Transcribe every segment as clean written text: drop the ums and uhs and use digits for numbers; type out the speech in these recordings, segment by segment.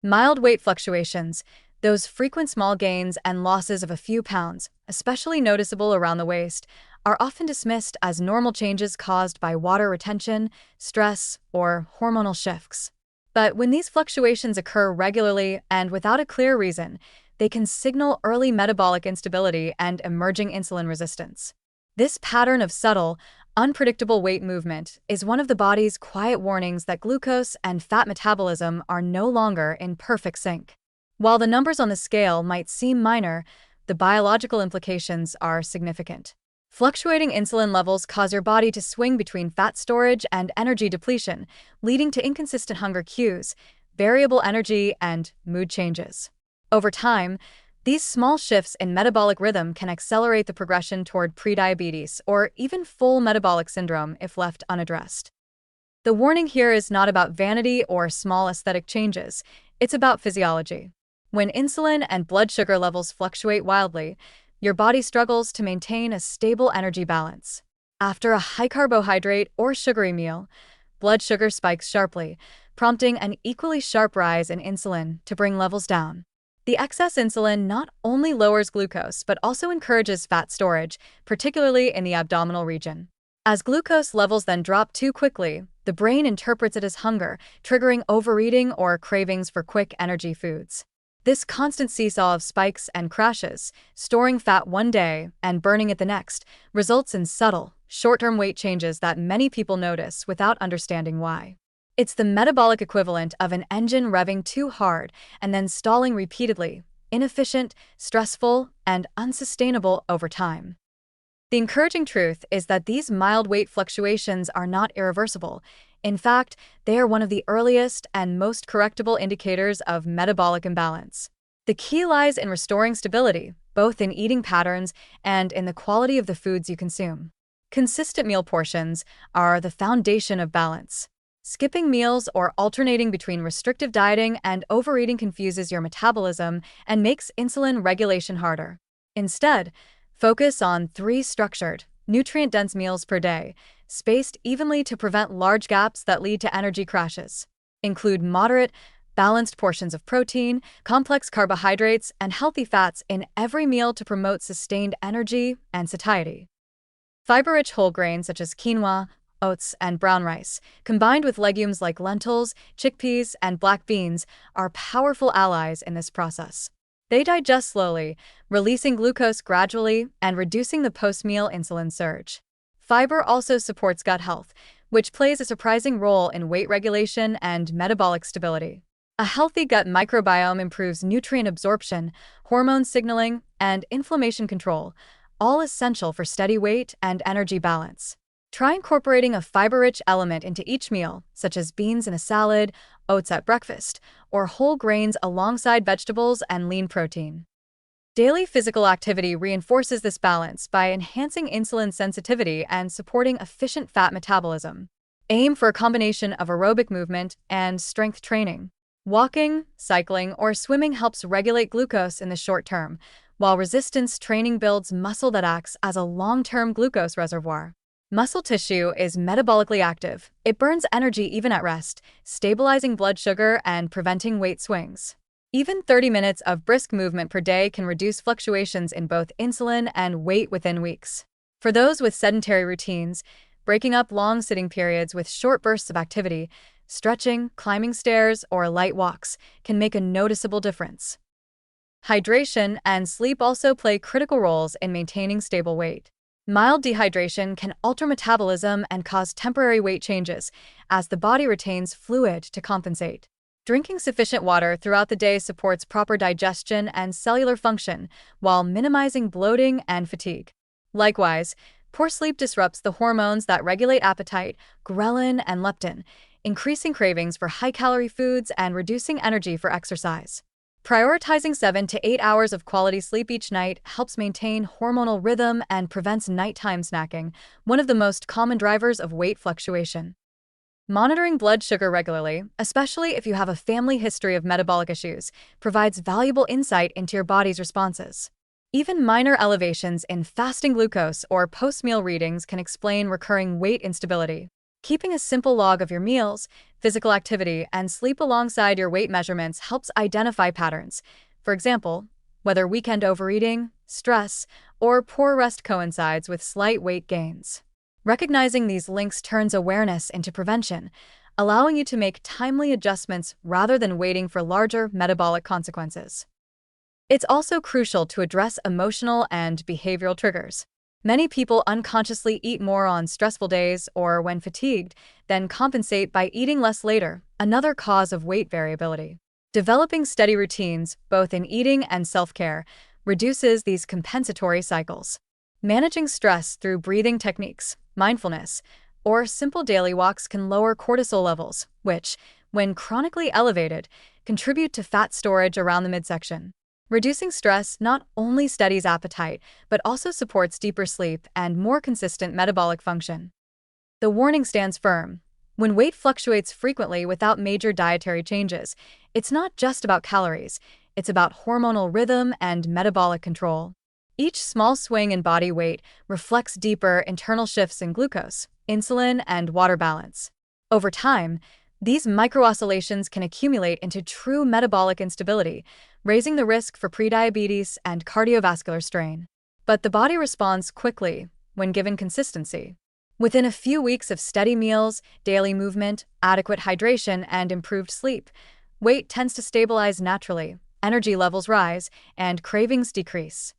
Mild weight fluctuations, those frequent small gains and losses of a few pounds, especially noticeable around the waist, are often dismissed as normal changes caused by water retention, stress, or hormonal shifts. But when these fluctuations occur regularly and without a clear reason, they can signal early metabolic instability and emerging insulin resistance. This pattern of subtle, unpredictable weight movement is one of the body's quiet warnings that glucose and fat metabolism are no longer in perfect sync. While the numbers on the scale might seem minor, the biological implications are significant. Fluctuating insulin levels cause your body to swing between fat storage and energy depletion, leading to inconsistent hunger cues, variable energy, and mood changes. Over time, these small shifts in metabolic rhythm can accelerate the progression toward prediabetes or even full metabolic syndrome if left unaddressed. The warning here is not about vanity or small aesthetic changes, it's about physiology. When insulin and blood sugar levels fluctuate wildly, your body struggles to maintain a stable energy balance. After a high carbohydrate or sugary meal, blood sugar spikes sharply, prompting an equally sharp rise in insulin to bring levels down. The excess insulin not only lowers glucose but also encourages fat storage, particularly in the abdominal region. As glucose levels then drop too quickly, the brain interprets it as hunger, triggering overeating or cravings for quick energy foods. This constant seesaw of spikes and crashes, storing fat one day and burning it the next, results in subtle, short-term weight changes that many people notice without understanding why. It's the metabolic equivalent of an engine revving too hard and then stalling repeatedly, inefficient, stressful, and unsustainable over time. The encouraging truth is that these mild weight fluctuations are not irreversible. In fact, they are one of the earliest and most correctable indicators of metabolic imbalance. The key lies in restoring stability, both in eating patterns and in the quality of the foods you consume. Consistent meal portions are the foundation of balance. Skipping meals or alternating between restrictive dieting and overeating confuses your metabolism and makes insulin regulation harder. Instead, focus on 3 structured, nutrient-dense meals per day, spaced evenly to prevent large gaps that lead to energy crashes. Include moderate, balanced portions of protein, complex carbohydrates, and healthy fats in every meal to promote sustained energy and satiety. Fiber-rich whole grains such as quinoa, oats, and brown rice, combined with legumes like lentils, chickpeas, and black beans, are powerful allies in this process. They digest slowly, releasing glucose gradually and reducing the post-meal insulin surge. Fiber also supports gut health, which plays a surprising role in weight regulation and metabolic stability. A healthy gut microbiome improves nutrient absorption, hormone signaling, and inflammation control, all essential for steady weight and energy balance. Try incorporating a fiber-rich element into each meal, such as beans in a salad, oats at breakfast, or whole grains alongside vegetables and lean protein. Daily physical activity reinforces this balance by enhancing insulin sensitivity and supporting efficient fat metabolism. Aim for a combination of aerobic movement and strength training. Walking, cycling, or swimming helps regulate glucose in the short term, while resistance training builds muscle that acts as a long-term glucose reservoir. Muscle tissue is metabolically active. It burns energy even at rest, stabilizing blood sugar and preventing weight swings. Even 30 minutes of brisk movement per day can reduce fluctuations in both insulin and weight within weeks. For those with sedentary routines, breaking up long sitting periods with short bursts of activity, stretching, climbing stairs, or light walks can make a noticeable difference. Hydration and sleep also play critical roles in maintaining stable weight. Mild dehydration can alter metabolism and cause temporary weight changes, as the body retains fluid to compensate. Drinking sufficient water throughout the day supports proper digestion and cellular function, while minimizing bloating and fatigue. Likewise, poor sleep disrupts the hormones that regulate appetite, ghrelin and leptin, increasing cravings for high-calorie foods and reducing energy for exercise. Prioritizing 7 to 8 hours of quality sleep each night helps maintain hormonal rhythm and prevents nighttime snacking, one of the most common drivers of weight fluctuation. Monitoring blood sugar regularly, especially if you have a family history of metabolic issues, provides valuable insight into your body's responses. Even minor elevations in fasting glucose or post-meal readings can explain recurring weight instability. Keeping a simple log of your meals, Physical activity and sleep alongside your weight measurements helps identify patterns. For example, whether weekend overeating, stress, or poor rest coincides with slight weight gains. Recognizing these links turns awareness into prevention, allowing you to make timely adjustments rather than waiting for larger metabolic consequences. It's also crucial to address emotional and behavioral triggers. Many people unconsciously eat more on stressful days or when fatigued, then compensate by eating less later, another cause of weight variability. Developing steady routines, both in eating and self-care, reduces these compensatory cycles. Managing stress through breathing techniques, mindfulness, or simple daily walks can lower cortisol levels, which, when chronically elevated, contribute to fat storage around the midsection. Reducing stress not only steadies appetite, but also supports deeper sleep and more consistent metabolic function. The warning stands firm. When weight fluctuates frequently without major dietary changes, it's not just about calories, it's about hormonal rhythm and metabolic control. Each small swing in body weight reflects deeper internal shifts in glucose, insulin, and water balance. Over time, these micro-oscillations can accumulate into true metabolic instability, raising the risk for prediabetes and cardiovascular strain. But the body responds quickly when given consistency. Within a few weeks of steady meals, daily movement, adequate hydration, and improved sleep, weight tends to stabilize naturally, energy levels rise, and cravings decrease.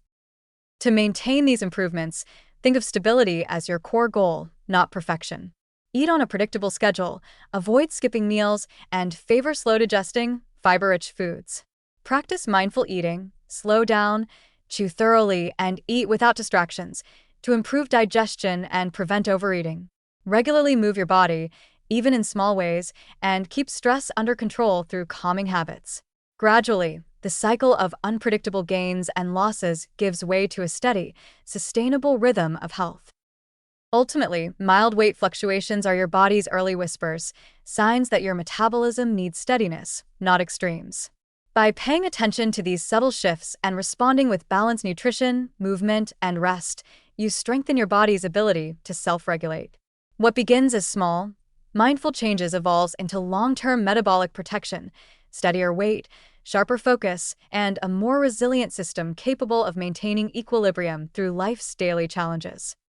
To maintain these improvements, think of stability as your core goal, not perfection. Eat on a predictable schedule, avoid skipping meals, and favor slow-digesting, fiber-rich foods. Practice mindful eating, slow down, chew thoroughly, and eat without distractions to improve digestion and prevent overeating. Regularly move your body, even in small ways, and keep stress under control through calming habits. Gradually, the cycle of unpredictable gains and losses gives way to a steady, sustainable rhythm of health. Ultimately, mild weight fluctuations are your body's early whispers, signs that your metabolism needs steadiness, not extremes. By paying attention to these subtle shifts and responding with balanced nutrition, movement, and rest, you strengthen your body's ability to self-regulate. What begins as small, mindful changes evolves into long-term metabolic protection, steadier weight, sharper focus, and a more resilient system capable of maintaining equilibrium through life's daily challenges.